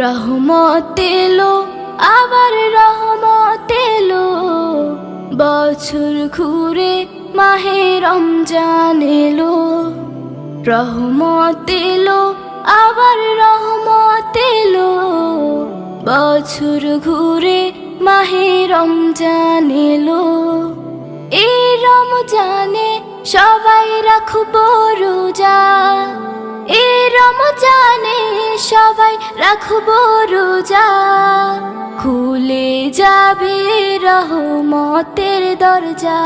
রহমত এলো, আবার রহমত এলো, বছর ঘুরে মাহে রমজান এলো। রহমত এলো, আবার রহমত এলো, বছর ঘুরে মাহে রমজান এলো। এই রমজানে সবাই রাখবো রোজা, এই রমজানে সবাই রাখবো রোজা। খুলে যাবে রহমতের দরজা।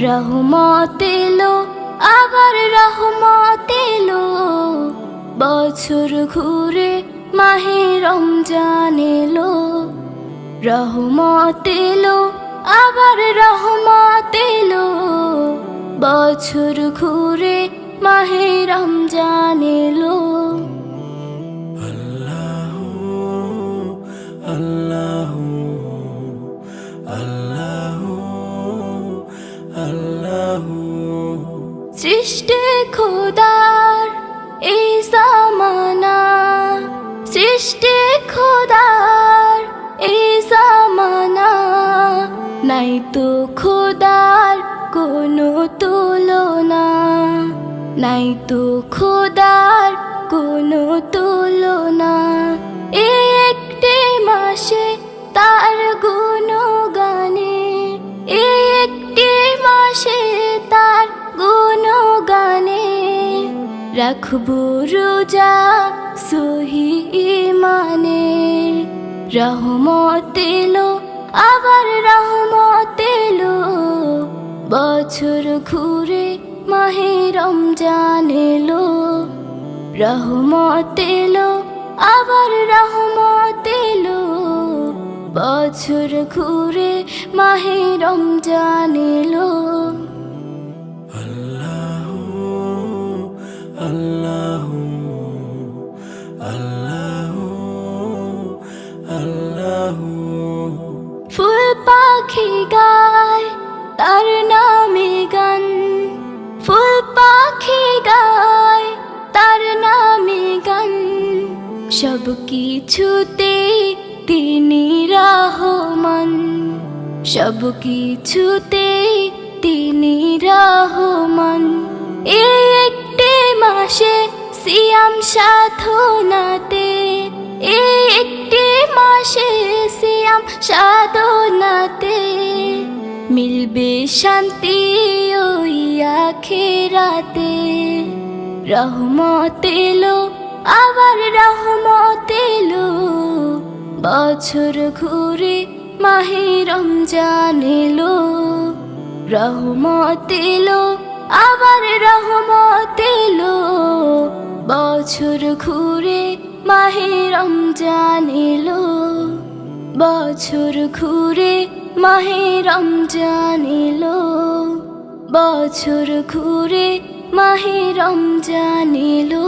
রহমত এলো, আবার রহমত এলো, বছর ঘুরে মাহে রমজান এলো। রহমত এলো, আবার রহমত এলো, বছর ঘুরে মাহে রমজান এলো। আল্লাহু আল্লাহু আল্লাহু আল্লাহু। সৃষ্টি খোদার এই জামানা, সৃষ্টি খোদার এই জামানা, নাই তো খোদার কোনো তুলনা, নাই তো খোদার কোনো তুলনা। এই একটি মাসে তার গুণগানে, এই একটি মাসে তার গুণগানে, রাখবো রোজা সহি ঈমানে। রহমত এলো, আবার রহমত এলো, বছর ঘুরে মাহে রমজান এলো। রহমত এলো, আবার রহমত এলো, বছর ঘুরে মাহে রমজান এলো। আল্লাহু আল্লাহু আল্লাহু আল্লাহু। ফুল পাখি গায় তার নামে গান, ফুল পাখি গায় তার নামে গান, সব কিছুতে তিনি রহমান, সব কিছুতে তিনি রহমান। এই একটি মাসে সিয়াম সাধনাতে, এই একটি মাসে সিয়াম সাধনাতে, মিলবে শান্তি ওই আখিরাতে। রহমত এলো, আবার রহমত এলো, বছর ঘুরে মাহে রমজান এলো। রহমত এলো, আবার রহমত এলো, বছর ঘুরে মাহে রমজান এলো। বছর ঘুরে মাহে রমজান এলো, বছর ঘুরে মাহে রমজান এলো।